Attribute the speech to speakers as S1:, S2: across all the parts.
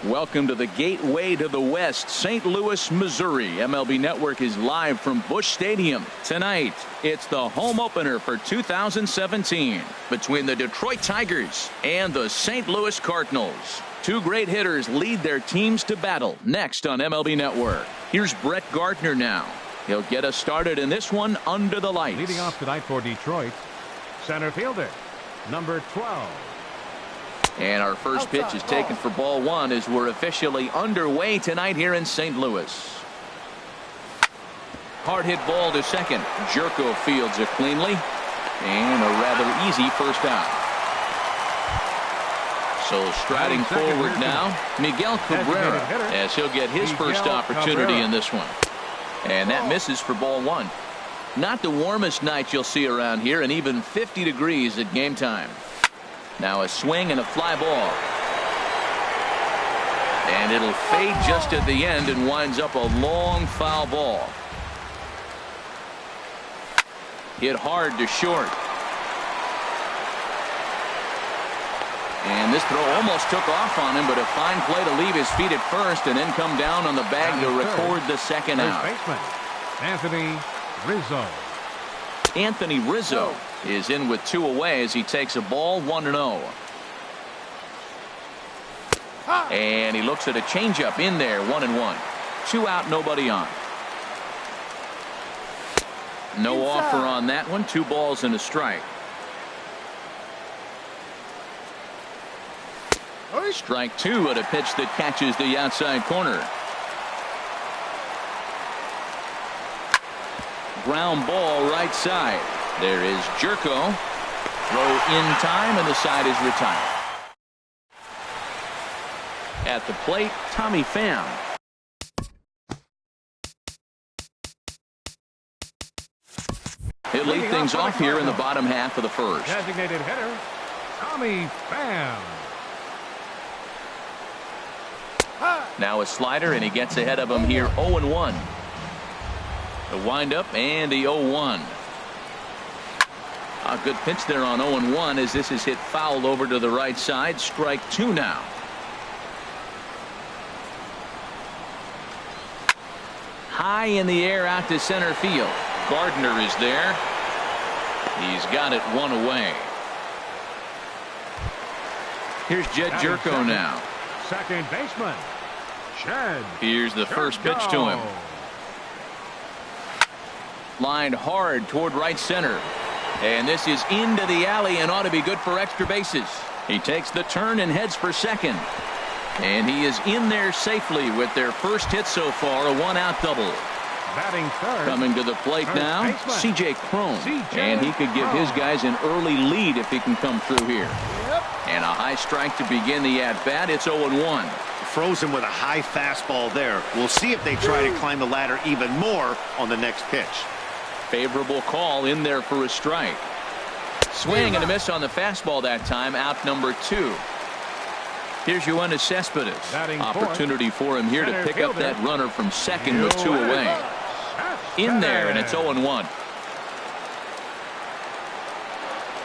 S1: Welcome to the gateway to the West, St. Louis, Missouri. MLB Network is live from Busch Stadium. Tonight, it's the home opener for 2017 between the Detroit Tigers and the St. Louis Cardinals. Two great hitters lead their teams to battle next on MLB Network. Here's Brett Gardner now. He'll get us started in this one under the lights.
S2: Leading off tonight for Detroit, center fielder, number 12.
S1: And our first pitch is taken for ball one as we're officially underway tonight here in St. Louis. Hard hit ball to second. Jerko fields it cleanly. And a rather easy first out. So striding forward now, Miguel Cabrera, as he'll get his first opportunity in this one. And that misses for ball one. Not the warmest night you'll see around here, and even 50 degrees at game time. Now a swing and a fly ball. And it'll fade just at the end and winds up a long foul ball. Hit hard to short. And this throw almost took off on him, but a fine play to leave his feet at first and then come down on the bag to record the second out.
S2: Anthony Rizzo.
S1: Anthony Rizzo is in with two away as he takes a ball 1-0. And he looks at a changeup in there, 1-1. 2 out, nobody on. No offer on that one. 2 balls and a strike. Strike 2 at a pitch that catches the outside corner. Ground ball right side. There is Jerko. Throw in time and the side is retired. At the plate, Tommy Pham. He'll lead things off here in the bottom half of the first.
S2: Designated hitter, Tommy Pham.
S1: Now a slider, and he gets ahead of him here 0-1. The windup and the 0-1. A good pitch there on 0-1 as this is hit foul over to the right side. Strike 2 now. High in the air out to center field. Gardner is there. He's got it 1 away. Here's Jed Jerko now.
S2: Second baseman, Jed.
S1: Here's the first pitch to him. Lined hard toward right center. And this is into the alley and ought to be good for extra bases. He takes the turn and heads for second. And he is in there safely with their first hit so far, a 1-out double.
S2: Batting third.
S1: Coming to the plate now, C.J. Cron. And he could give his guys an early lead if he can come through here. And a high strike to begin the at-bat. It's 0-1.
S3: Frozen with a high fastball there. We'll see if they try to climb the ladder even more on the next pitch.
S1: Favorable call in there for a strike. Swing and a miss on the fastball that time. Out number 2. Here's Yoenis Cespedes. Opportunity for him here to pick up that runner from second with 2 away. In there, and it's 0-1.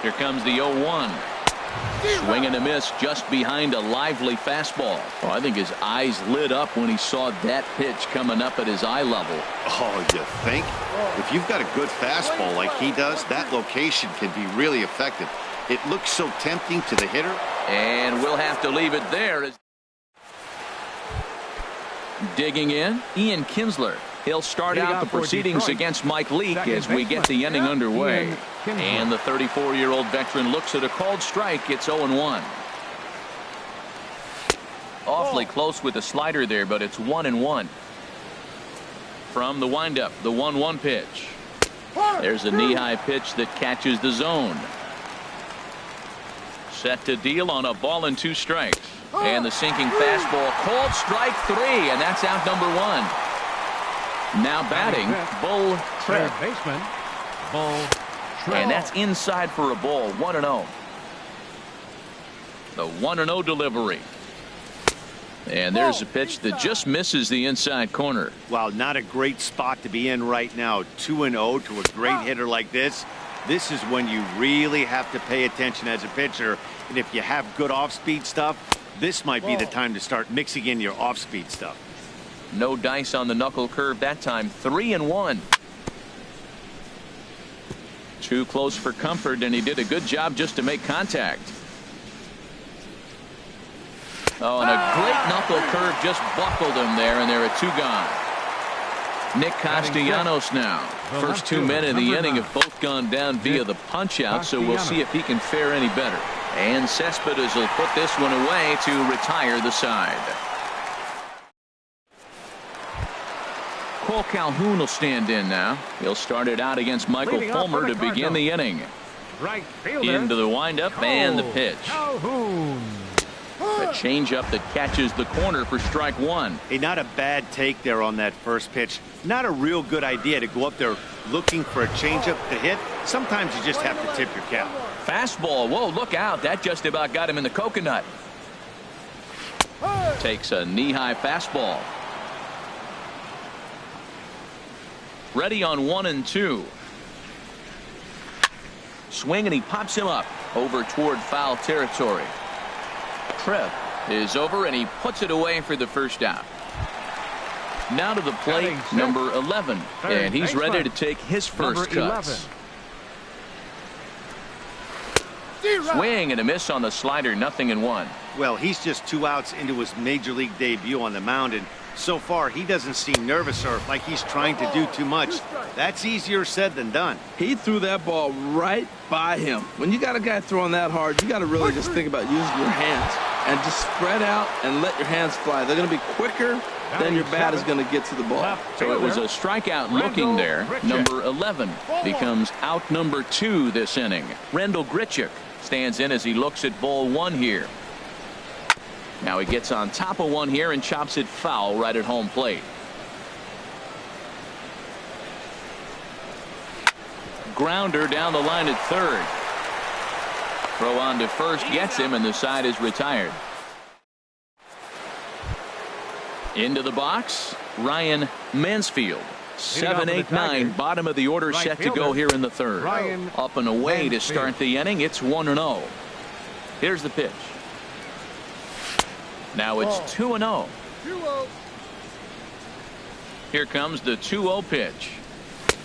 S1: Here comes the 0-1. Swing and a miss just behind a lively fastball. Oh, I think his eyes lit up when he saw that pitch coming up at his eye level.
S3: Oh, you think? If you've got a good fastball like he does, that location can be really effective. It looks so tempting to the hitter.
S1: And we'll have to leave it there. Digging in, Ian Kinsler. He'll start out the proceedings against Mike Leake as we get the inning underway. And the 34-year-old veteran looks at a called strike. It's 0-1. Awfully close with the slider there, but it's 1-1. From the windup, the 1-1 pitch. There's a knee-high pitch that catches the zone. Set to deal on a ball and 2 strikes. And the sinking fastball, called strike 3, and that's out number 1. Now batting, Bull Tripp.
S2: Baseman, Bull Tripp.
S1: And that's inside for a ball, 1-0. The 1-0 delivery. And there's a pitch that just misses the inside corner.
S3: Wow, not a great spot to be in right now. 2-0 to a great hitter like this. This is when you really have to pay attention as a pitcher. And if you have good off-speed stuff, This might be the time to start mixing in your off-speed stuff.
S1: No dice on the knuckle curve that time. 3-1. Too close for comfort, and he did a good job just to make contact. Oh, and a great knuckle curve just buckled him there, and there are 2 gone. Nick Castellanos now. First 2 men in the inning have both gone down via the punch-out, so we'll see if he can fare any better. And Cespedes will put this one away to retire the side. Cole Calhoun will stand in now. He'll start it out against Michael Fulmer to begin the inning.
S2: Right fielder.
S1: Into the windup and the pitch.
S2: Calhoun.
S1: A changeup that catches the corner for strike 1.
S3: Hey, not a bad take there on that first pitch. Not a real good idea to go up there looking for a changeup to hit. Sometimes you just have to tip your cap.
S1: Fastball. Whoa, look out. That just about got him in the coconut. Takes a knee-high fastball. Ready on 1-2. Swing, and he pops him up over toward foul territory. Trip is over, and he puts it away for the first out. Now to the plate, number 11, and he's ready to take his first cuts. Swing and a miss on the slider, 0-1.
S3: Well, he's just 2 outs into his major league debut on the mound, and so far he doesn't seem nervous or like he's trying to do too much. That's easier said than done.
S4: He threw that ball right by him. When you got a guy throwing that hard, you got to really just think about using your hands and just spread out and let your hands fly. They're going to be quicker than your bat is going to get to the ball.
S1: So it was a strikeout looking there. Number 11 becomes out number 2 this inning. Rendell Grichuk stands in as he looks at ball 1 here. Now he gets on top of one here and chops it foul right at home plate. Grounder down the line at third. Throw on to first gets him, and the side is retired. Into the box, Ryan Mansfield. 7, 8, 9, bottom of the order, set to go here in the third. Up and away to start the inning. It's 1-0. Here's the pitch. Now it's 2-0. Here comes the 2-0 pitch.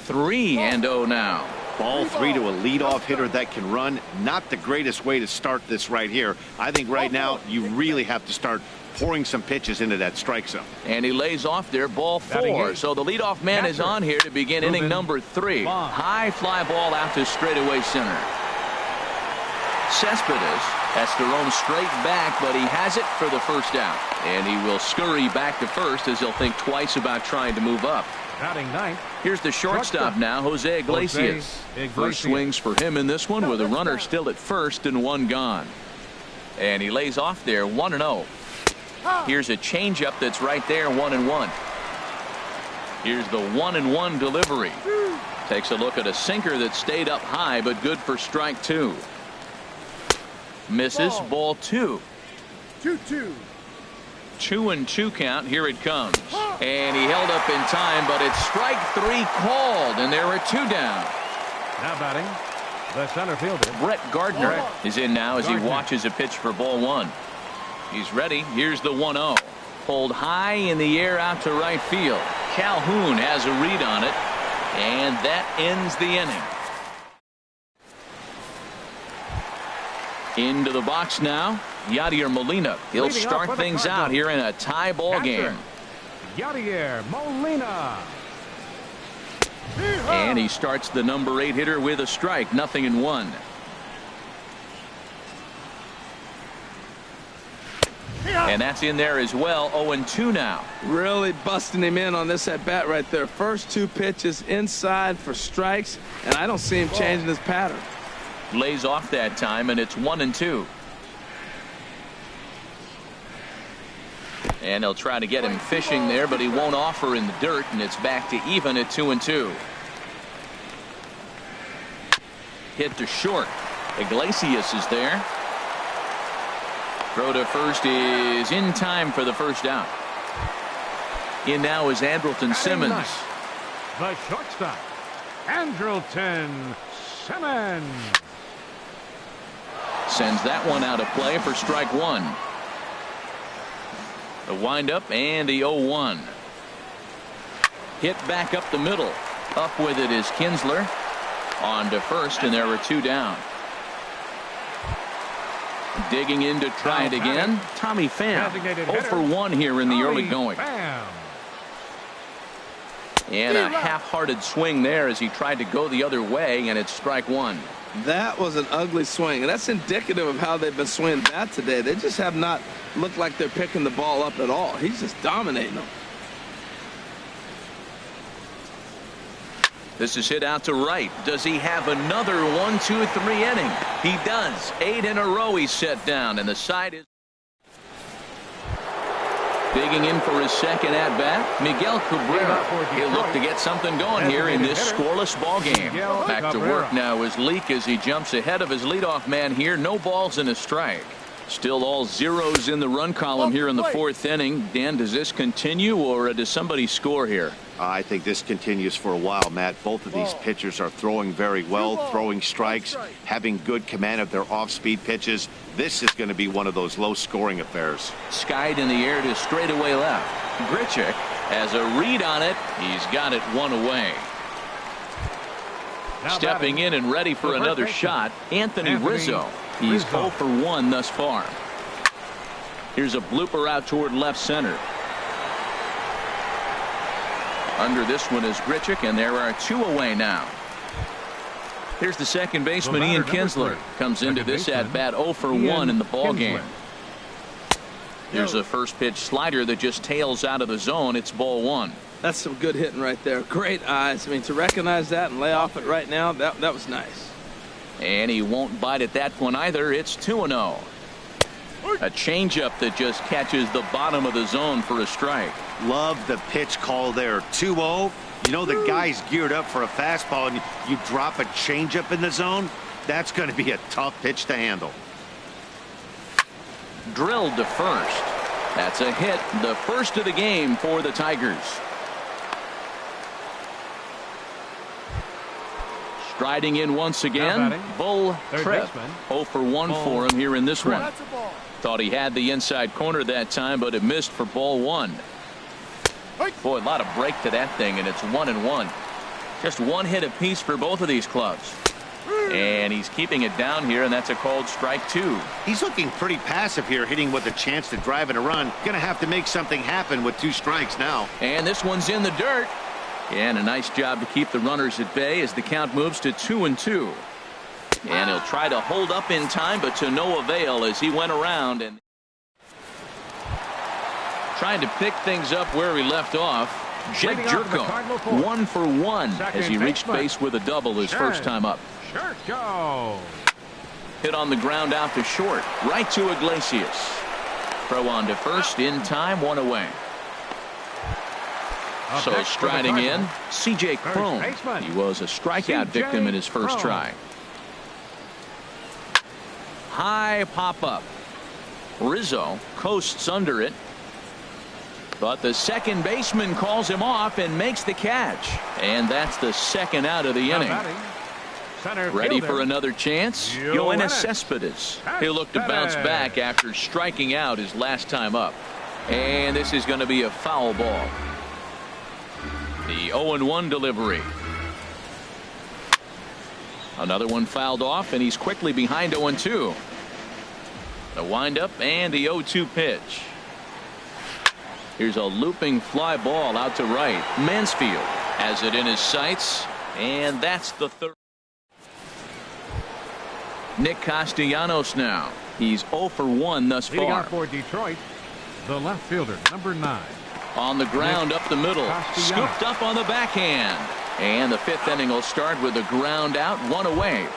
S1: 3-0 now.
S3: Ball 3 to a leadoff hitter that can run. Not the greatest way to start this right here. I think right now you really have to start pouring some pitches into that strike zone.
S1: And he lays off there, ball 4. So the leadoff man is on here to begin inning number 3. High fly ball out to straightaway center. Cespedes has to roam straight back, but he has it for the first out. And he will scurry back to first as he'll think twice about trying to move up. Here's the shortstop now, Jose Iglesias. First swings for him in this one with a runner still at first and 1 gone. And he lays off there, 1-0. Here's a changeup that's right there, 1-1. Here's the 1-1 delivery. Takes a look at a sinker that stayed up high, but good for strike 2. Misses, ball 2.
S2: 2-2.
S1: 2-2 count. Here it comes. And he held up in time, but it's strike 3 called, and there are 2 down.
S2: Now batting, the center fielder.
S1: Brett Gardner is in now as he watches a pitch for ball 1. He's ready. Here's the 1-0. Pulled high in the air out to right field. Calhoun has a read on it, and that ends the inning. Into the box now, Yadier Molina. He'll start things out here in a tie ball game.
S2: Yadier Molina.
S1: And he starts the number 8 hitter with a strike, 0-1. And that's in there as well. 0-2 now.
S4: Really busting him in on this at bat right there. First 2 pitches inside for strikes, and I don't see him changing his pattern.
S1: Lays off that time, and it's 1-2. And he'll try to get him fishing there, but he won't offer in the dirt, and it's back to even at 2-2. Hit to short. Iglesias is there. Throw to first is in time for the first out. In now is Andrelton Simmons.
S2: The shortstop, Andrelton Simmons.
S1: Sends that one out of play for strike 1. The windup and the 0-1. Hit back up the middle. Up with it is Kinsler. On to first, and there are 2 down. Digging in to try it again. Tommy Pham. 0 for 1 here in the early going. And a half-hearted swing there as he tried to go the other way, and it's strike 1.
S4: That was an ugly swing, and that's indicative of how they've been swinging bat today. They just have not looked like they're picking the ball up at all. He's just dominating them.
S1: This is hit out to right. Does he have another 1-2-3 inning? He does. 8 in a row he's set down, and the side is digging in for his second at-bat, Miguel Cabrera. He'll look to get something going here in this scoreless ball game. Back to work now is Leake as he jumps ahead of his leadoff man here. No balls and a strike. Still all zeros in the run column here in the 4th inning. Dan, does this continue, or does somebody score here?
S3: I think this continues for a while, Matt. Both of these pitchers are throwing very well, throwing strikes, having good command of their off-speed pitches. This is going to be one of those low-scoring affairs.
S1: Skied in the air to straightaway left. Grichuk has a read on it. He's got it 1 away. Stepping in and ready for another shot, Anthony Rizzo. He's 0 for 1 thus far. Here's a blooper out toward left center. Under this one is Grichuk, and there are 2 away now. Here's the second baseman, Ian Kinsler. Comes into this at-bat 0 for 1 in the ball game. Here's a first pitch slider that just tails out of the zone. It's ball 1.
S4: That's some good hitting right there. Great eyes. I mean, to recognize that and lay off it right now, that was nice.
S1: And he won't bite at that one either. It's 2-0. A changeup that just catches the bottom of the zone for a strike.
S3: Love the pitch call there. 2-0. You know the guy's geared up for a fastball, and you drop a changeup in the zone. That's going to be a tough pitch to handle.
S1: Drilled to first. That's a hit. The first of the game for the Tigers. Striding in once again, Bull Tripp. 0 for 1 for him here in this one. Thought he had the inside corner that time, but it missed for ball 1. Boy, a lot of break to that thing, and it's 1-1. Just 1 hit apiece for both of these clubs. And he's keeping it down here, and that's a called strike 2.
S3: He's looking pretty passive here, hitting with a chance to drive and a run. Gonna have to make something happen with 2 strikes now.
S1: And this one's in the dirt. And a nice job to keep the runners at bay as the count moves to 2-2. And he'll try to hold up in time, but to no avail as he went around and trying to pick things up where he left off. Jake Jerko, 1 for 1 as he reached base with a double his first time up. Hit on the ground out to short, right to Iglesias. Throw on to first in time, 1 away. So striding in, C.J. Cron. He was a strikeout victim in his first try. High pop-up. Rizzo coasts under it. But the second baseman calls him off and makes the catch. And that's the second out of the inning. Ready for another chance? Yoenis Cespedes. He'll look to bounce back after striking out his last time up. And this is going to be a foul ball. The 0-1 delivery. Another one fouled off, and he's quickly behind 0-2. The windup and the 0-2 pitch. Here's a looping fly ball out to right. Mansfield has it in his sights, and that's the third. Nick Castellanos now. He's 0 for 1 thus far.
S2: Leading off for Detroit, the left fielder, number 9.
S1: On the ground up the middle. Scooped up on the backhand. And the 5th inning will start with a ground out, 1 away.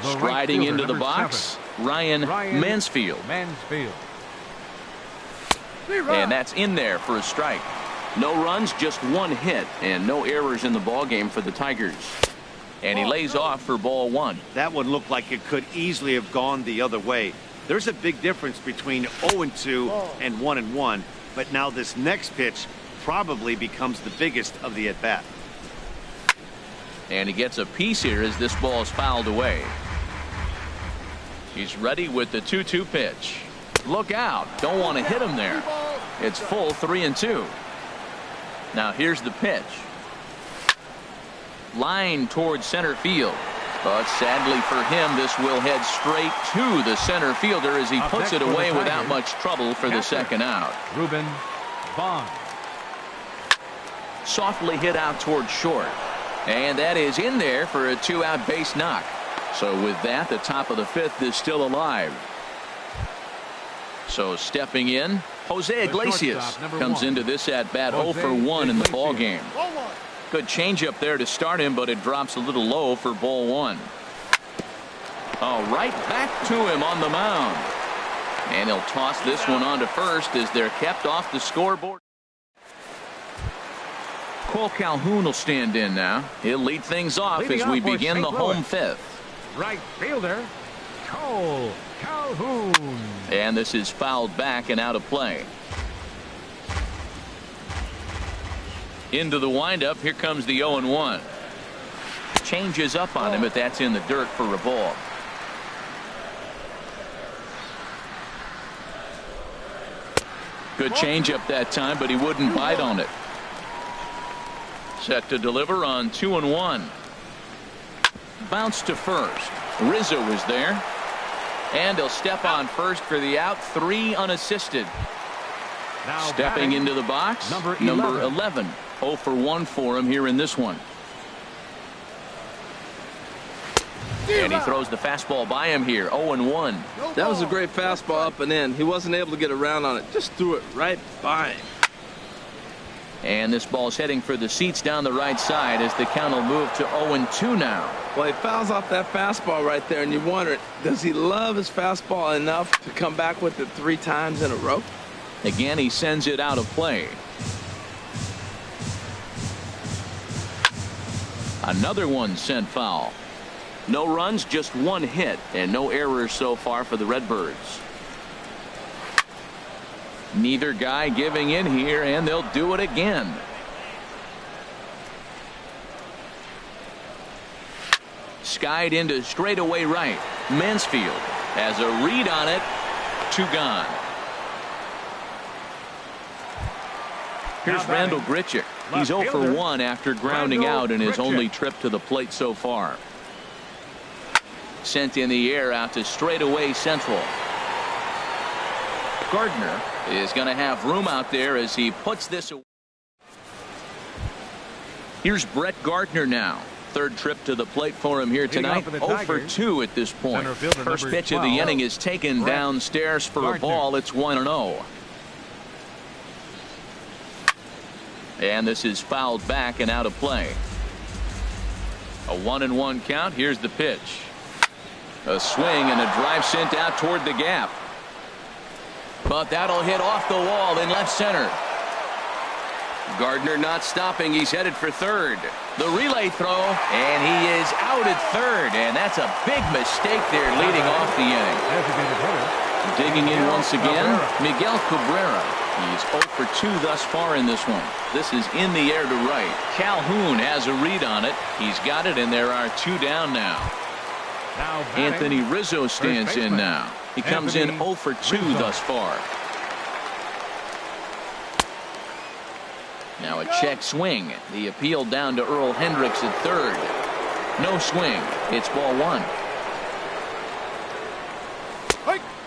S1: Striding into the box, Ryan Mansfield. And that's in there for a strike. No runs, just 1 hit, and no errors in the ball game for the Tigers. And he lays off for ball 1.
S3: That one looked like it could easily have gone the other way. There's a big difference between 0-2 and 1-1. But now this next pitch probably becomes the biggest of the at-bat.
S1: And he gets a piece here as this ball is fouled away. He's ready with the 2-2 pitch. Look out. Don't want to hit him there. It's full 3-2. Now here's the pitch. Line towards center field. But sadly for him, this will head straight to the center fielder as he puts it away without much trouble for the second out.
S2: Ruben Vaughn.
S1: Softly hit out towards short. And that is in there for a 2-out base knock. So with that, the top of the fifth is still alive. So stepping in, Jose Iglesias comes into this at bat 0 for 1 in the ball game. Good changeup there to start him, but it drops a little low for ball 1. Oh, right back to him on the mound. And he'll toss this one on to first as they're kept off the scoreboard. Cole Calhoun will stand in now. He'll lead things off as we begin the home fifth.
S2: Right fielder, Cole Calhoun.
S1: And this is fouled back and out of play. Into the windup. Here comes the 0-1. Changes up on him, but that's in the dirt for a ball. Good changeup that time, but he wouldn't bite on it. Set to deliver on 2-1. Bounce to first. Rizzo is there. And he'll step on first for the out. 3 unassisted.
S2: Now
S1: stepping into the box, number 11. 0 for 1 for him here in this one. And he throws the fastball by him here. 0-1.
S4: That was a great fastball up and in. He wasn't able to get around on it. Just threw it right by him.
S1: And this ball's heading for the seats down the right side as the count will move to 0-2 now.
S4: Well, he fouls off that fastball right there, and you wonder, does he love his fastball enough to come back with it 3 times in a row?
S1: Again, he sends it out of play. Another one sent foul. No runs, just 1 hit, and no errors so far for the Redbirds. Neither guy giving in here, and they'll do it again. Skied into straightaway right. Mansfield has a read on it. 2 gone. Here's Randall Grichuk. He's 0 for 1 after grounding out in his only trip to the plate so far. Sent in the air out to straightaway central. Gardner is going to have room out there as he puts this away. Here's Brett Gardner now. 3rd trip to the plate for him here tonight. 0 for 2 at this point. First pitch of the inning is taken downstairs for a ball. It's 1-0. And this is fouled back and out of play. A 1-1 count. Here's the pitch. A swing and a drive sent out toward the gap. But that'll hit off the wall in left center. Gardner not stopping. He's headed for 3rd. The relay throw, and he is out at 3rd. And that's a big mistake there leading off the inning. Digging in once again, Miguel Cabrera. He's 0 for 2 thus far in this one. This is in the air to right. Calhoun has a read on it. He's got it, and there are 2 down now. Anthony Rizzo stands in now. He comes in 0 for 2 thus far. Now a check swing. The appeal down to Earl Hendricks at 3rd. No swing. It's ball 1.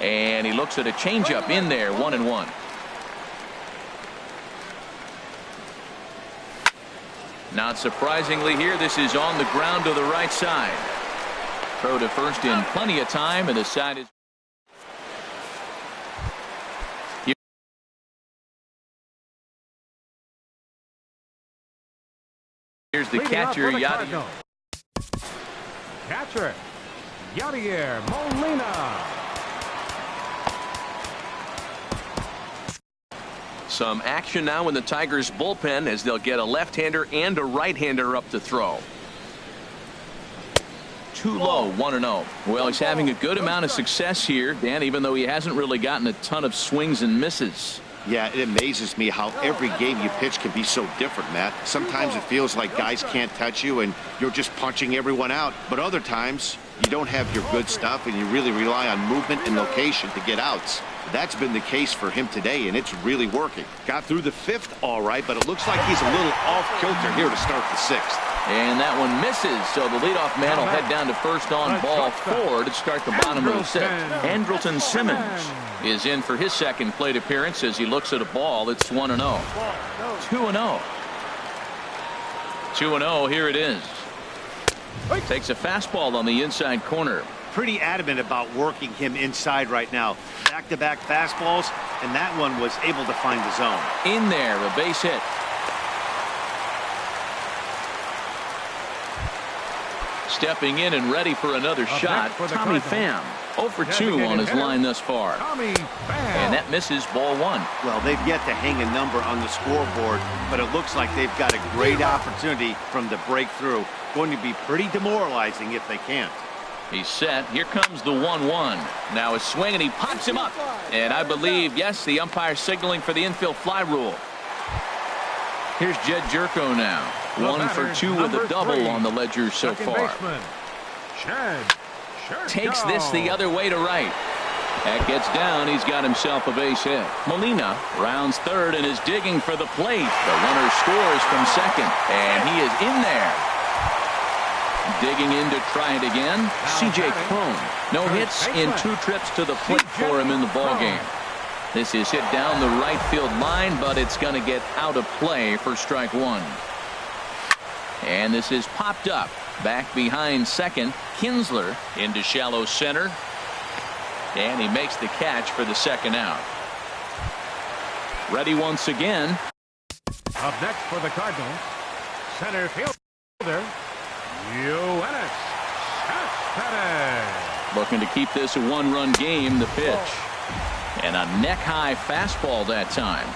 S1: And he looks at a changeup in there. 1-1. Not surprisingly here, this is on the ground to the right side. Throw to first in plenty of time, and the side is. Here's the catcher, Yadier.
S2: Catcher, Yadier Molina.
S1: Some action now in the Tigers bullpen as they'll get a left-hander and a right-hander up to throw. Too low, 1-0. Well, he's having a good amount of success here, Dan, even though he hasn't really gotten a ton of swings and misses.
S3: Yeah, it amazes me how every game you pitch can be so different, Matt. Sometimes it feels like guys can't touch you and you're just punching everyone out. But other times, you don't have your good stuff and you really rely on movement and location to get outs. That's been the case for him today, and it's really working. Got through the 5th all right, but it looks like he's a little off kilter here to start the 6th.
S1: And that one misses, so the leadoff man will head down to first on ball 4 to start the bottom of the 6th. Andrelton Simmons is in for his second plate appearance as he looks at a ball. It's 1-0. 2-0. 2-0, here it is. Takes a fastball on the inside corner.
S3: Pretty adamant about working him inside right now. Back-to-back fastballs, and that one was able to find the zone.
S1: In there, a base hit. Stepping in and ready for another shot, Tommy Pham. 0 for 2 on his line thus far. And that misses, ball 1.
S3: Well, they've yet to hang a number on the scoreboard, but it looks like they've got a great opportunity from the breakthrough. Going to be pretty demoralizing if they can't.
S1: He's set. Here comes the 1-1. Now a swing, and he pops him up. And I believe, yes, the umpire signaling for the infield fly rule. Here's Jed Jerko now. 1 for 2 with a double on the ledger so far. Takes this the other way to right. That gets down. He's got himself a base hit. Molina rounds third and is digging for the plate. The runner scores from second, and he is in there. Digging in to try it again. C.J. Cron. No hits in 2 trips to the plate for him in the ballgame. This is hit down the right field line, but it's going to get out of play for strike 1. And this is popped up. Back behind second. Kinsler into shallow center. And he makes the catch for the second out. Ready once again.
S2: Up next for the Cardinals, center fielder, Yoenis Cespedes.
S1: Looking to keep this a 1-run game. The pitch. And a neck-high fastball that time.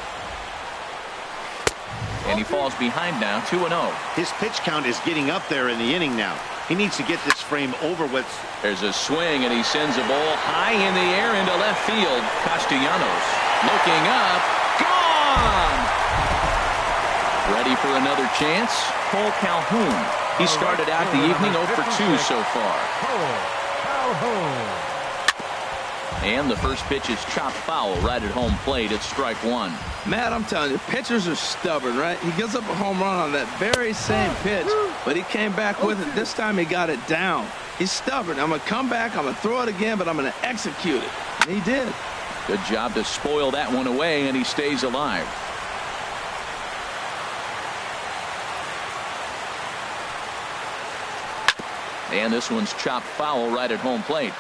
S1: And he falls behind now, 2-0.
S3: His pitch count is getting up there in the inning now. He needs to get this frame over with.
S1: There's a swing, and he sends a ball high in the air into left field. Castellanos looking up. Gone! Ready for another chance? Cole Calhoun. He started out the evening 0 for 2 so far. And the first pitch is chopped foul right at home plate. It's strike 1.
S4: Matt, I'm telling you, pitchers are stubborn, right? He gives up a home run on that very same pitch, but he came back with it. This time he got it down. He's stubborn. I'm going to come back, I'm going to throw it again, but I'm going to execute it. And he did.
S1: Good job to spoil that one away, and he stays alive. And this one's chopped foul right at home plate.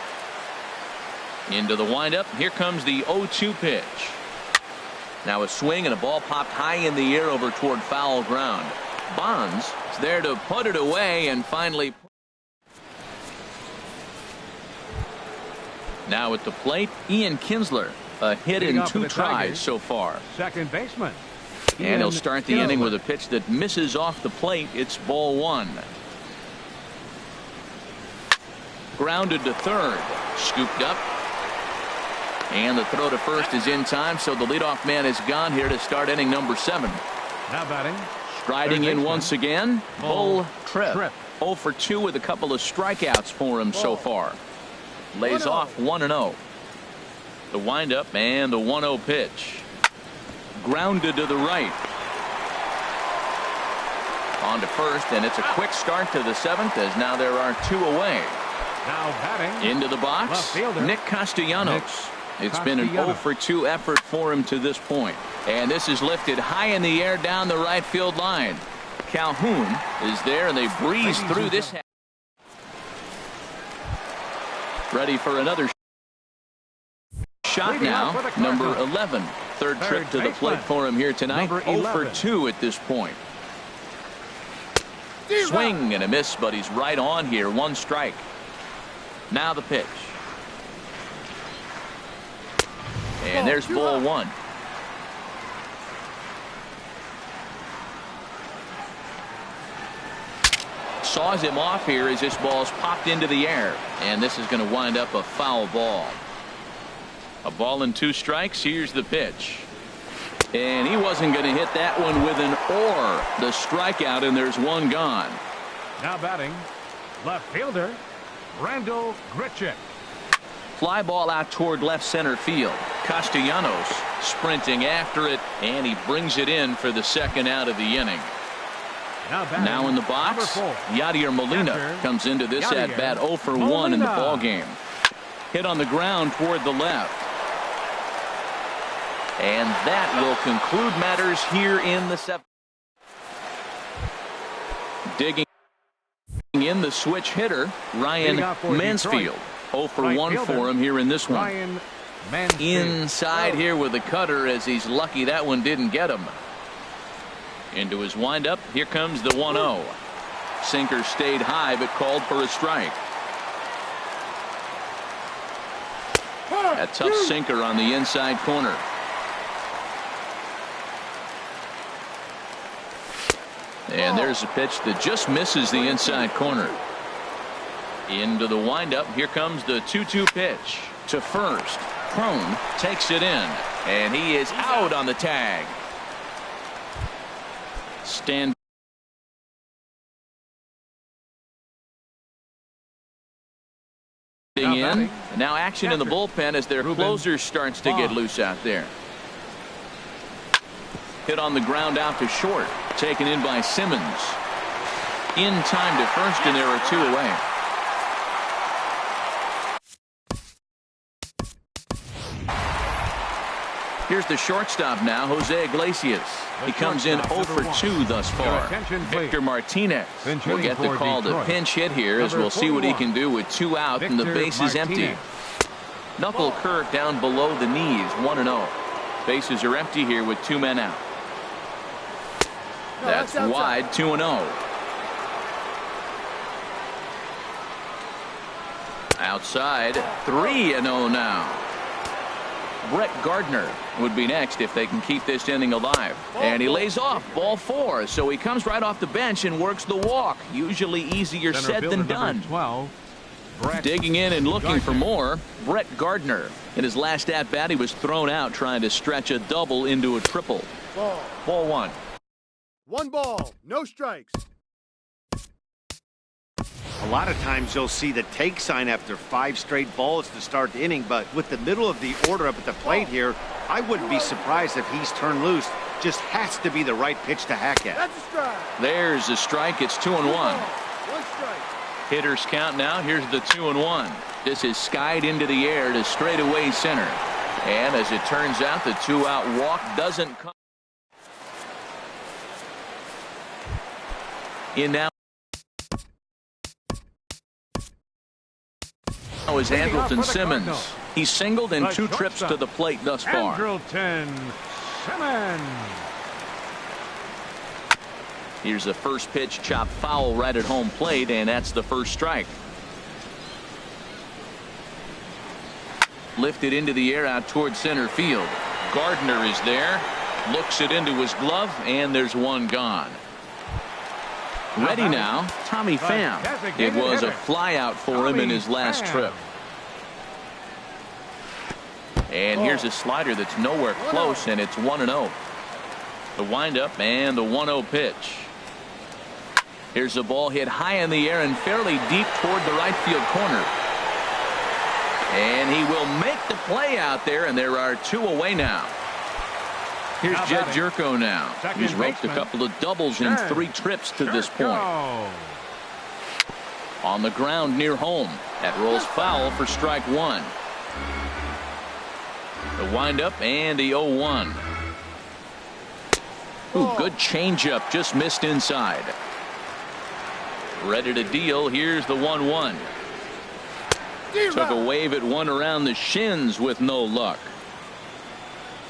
S1: Into the windup. Here comes the 0-2 pitch. Now a swing, and a ball popped high in the air over toward foul ground. Bonds is there to put it away, and finally. Now at the plate, Ian Kinsler. A hit in 2 tries so far.
S2: Second baseman.
S1: And he'll start the inning with a pitch that misses off the plate. It's ball 1. Grounded to third. Scooped up. And the throw to first is in time, so the leadoff man is gone here to start inning number 7.
S2: Now batting.
S1: Striding in once again, Bull Tripp. 0 for 2 with a couple of strikeouts for him so far. Lays off 1-0. The windup and the 1-0 pitch. Grounded to the right. On to first, and it's a quick start to the 7th as now there are 2 away.
S2: Now batting.
S1: Into the box, Nick Castellanos. It's been an 0 for 2 effort for him to this point. And this is lifted high in the air down the right field line. Calhoun is there, and they breeze through this. Ready for another shot now. Number 11. Third trip to the plate for him here tonight. 0 for 2 at this point. Swing and a miss, but he's right on here. 1 strike. Now the pitch. And there's ball 1. Saws him off here as this ball's popped into the air. And this is going to wind up a foul ball. A ball and 2 strikes. Here's the pitch. And he wasn't going to hit that one with an or. The strikeout, and there's 1 gone.
S2: Now batting, left fielder, Randall Grichuk.
S1: Fly ball out toward left center field. Castellanos sprinting after it, and he brings it in for the second out of the inning. Now in the box, Yadier Molina comes into this at bat 0 for 1 in the ball game. Hit on the ground toward the left. And that will conclude matters here in the seventh. Digging in the switch hitter, Ryan Mansfield. 0 for 1 for him here in this one. Inside here with the cutter, as he's lucky that one didn't get him. Into his windup, here comes the 1-0. Sinker stayed high but called for a strike. A tough sinker on the inside corner. And there's a pitch that just misses the inside corner. Into the windup, here comes the 2-2 pitch to first. Crone takes it in, and he is out on the tag. Stand in. Now action in the bullpen as their closer starts to get loose out there. Hit on the ground out to short. Taken in by Simmons. In time to first, and there are 2 away. Here's the shortstop now, Jose Iglesias. He comes in 0 for 2 thus far. Victor Martinez will get the call to pinch hit here, as we'll see what he can do with 2 out and the base is empty. Knuckle curve down below the knees, 1-0. Bases are empty here with 2 men out. That's wide, 2-0. Outside, 3-0 now. Brett Gardner would be next if they can keep this inning alive. And he lays off, ball 4. So he comes right off the bench and works the walk. Usually easier said than done. 12, digging in and looking for more, Brett Gardner. In his last at bat, he was thrown out trying to stretch a double into a triple. Ball 1.
S5: 1 ball, no strikes.
S3: A lot of times you'll see the take sign after 5 straight balls to start the inning, but with the middle of the order up at the plate here, I wouldn't be surprised if he's turned loose. Just has to be the right pitch to hack at.
S5: That's a strike.
S1: There's a strike. It's 2-1.
S5: 1 strike.
S1: Hitters count now. Here's the 2-1. This is skied into the air to straightaway center. And as it turns out, the 2-out walk doesn't come. In now is Andrelton Simmons. He's singled in 2 trips to the plate thus far.
S2: Andrelton Simmons.
S1: Here's the first pitch, chopped foul right at home plate, and that's the first strike. Lifted into the air out toward center field. Gardner is there, looks it into his glove, and there's 1 gone. Ready now, Tommy Pham. It was a flyout for him in his last trip. And here's a slider that's nowhere close, and it's 1-0. The windup and the 1-0 pitch. Here's a ball hit high in the air and fairly deep toward the right field corner. And he will make the play out there, and there are 2 away now. Here's Jed Jerko now. He's roped a couple of doubles in 3 trips to this point. On the ground near home. That rolls foul for strike 1. The windup and the 0-1. Ooh, good changeup, just missed inside. Ready to deal. Here's the 1-1. Took a wave at one around the shins with no luck.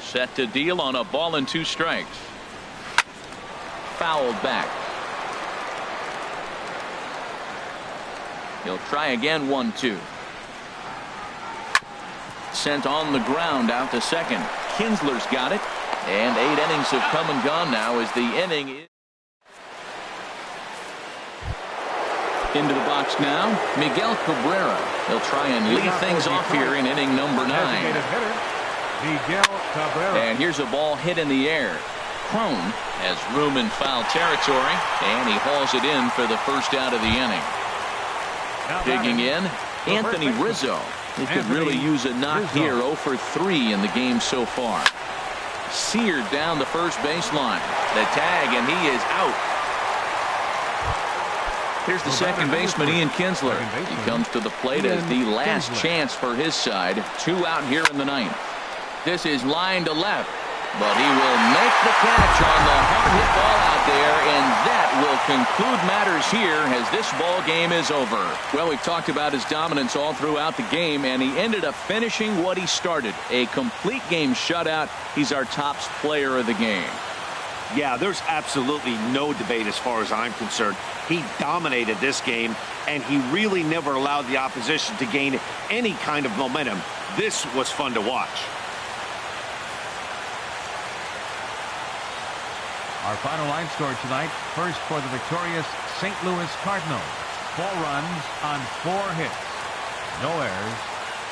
S1: Set to deal on a ball and 2 strikes. Fouled back. He'll try again. 1-2. Sent on the ground out to second. Kinsler's got it. And 8 innings have come and gone now as the inning is. Into the box now, Miguel Cabrera. He'll try and lead things off here in inning number 9. And here's a ball hit in the air. Crone has room in foul territory, and he hauls it in for the first out of the inning. Digging in, Anthony Rizzo. He could really use a knock here. 0 for 3 in the game so far. Seared down the first baseline. The tag, and he is out. Here's the second baseman, Ian Kinsler. He comes to the plate as the last chance for his side. 2 out here in the ninth. This is line to left, but he will make the catch on the hard hit ball out there, and that will conclude matters here as this ball game is over. Well, we've talked about his dominance all throughout the game, and he ended up finishing what he started. A complete game shutout. He's our top player of the game.
S3: Yeah, there's absolutely no debate as far as I'm concerned. He dominated this game, and he really never allowed the opposition to gain any kind of momentum. This was fun to watch.
S2: Our final line score tonight. First for the victorious St. Louis Cardinals. 4 runs on 4 hits. No errors.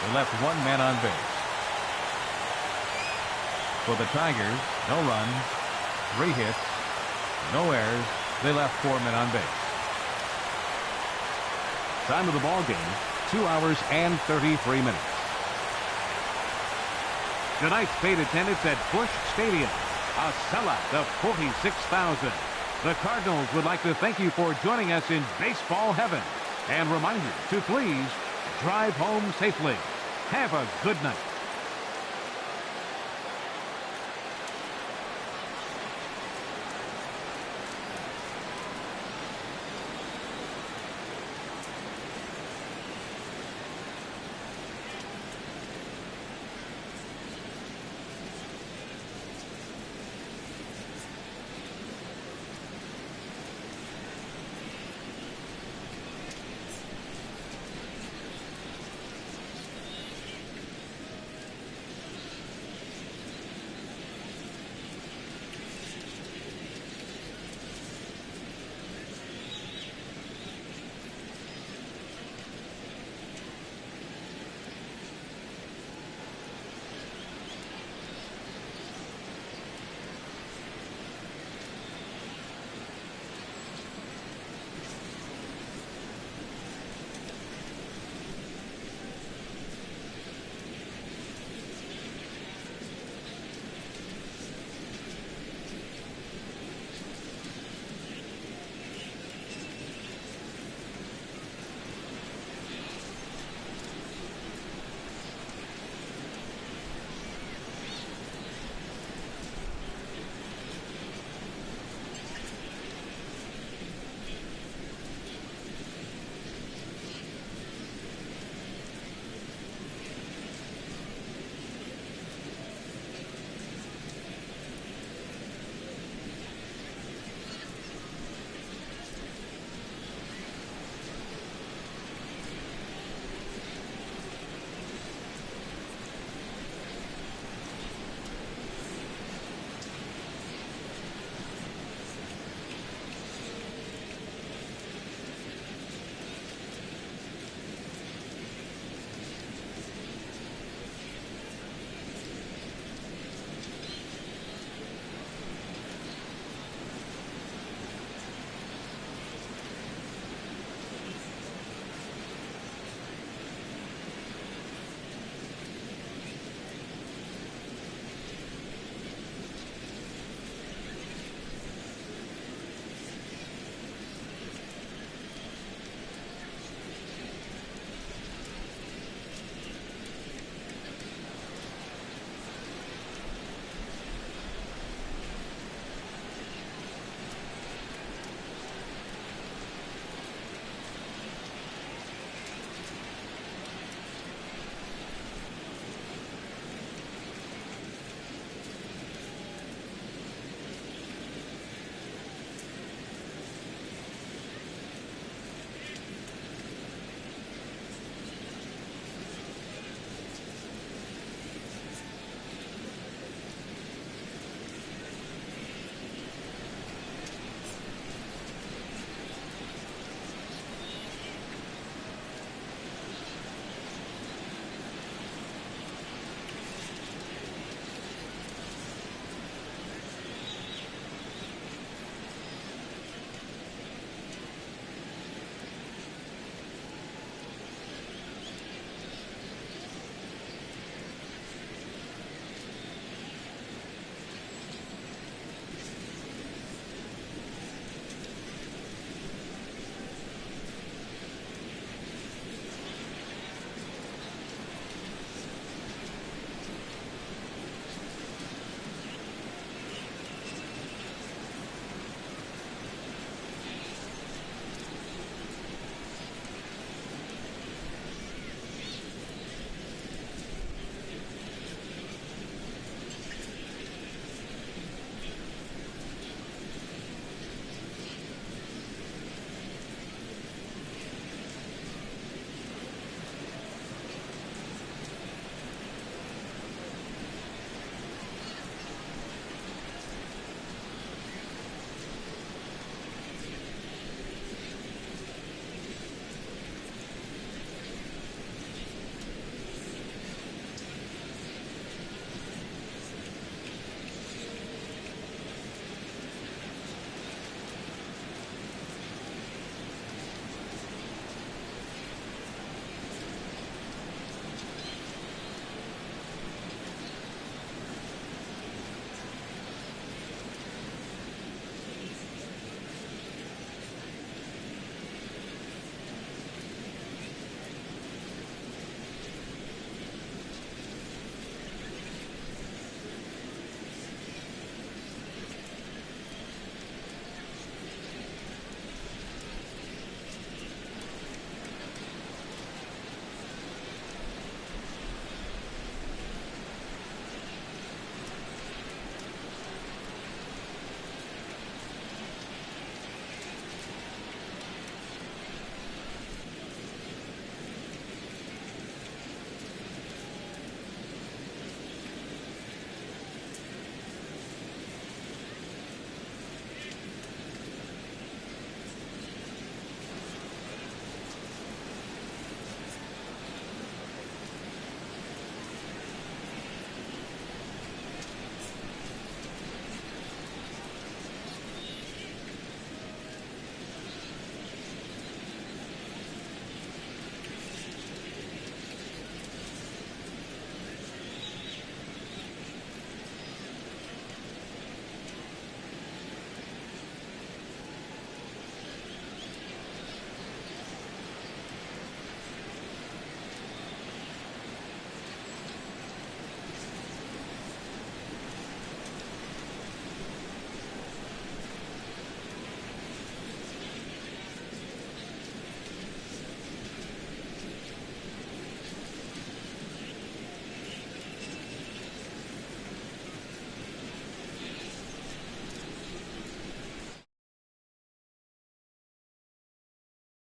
S2: They left 1 man on base. For the Tigers, no runs, 3 hits, no errors. They left 4 men on base. Time of the ball game, 2 hours and 33 minutes. Tonight's paid attendance at Busch Stadium. A sellout of 46,000. The Cardinals would like to thank you for joining us in baseball heaven and remind you to please drive home safely. Have a good night.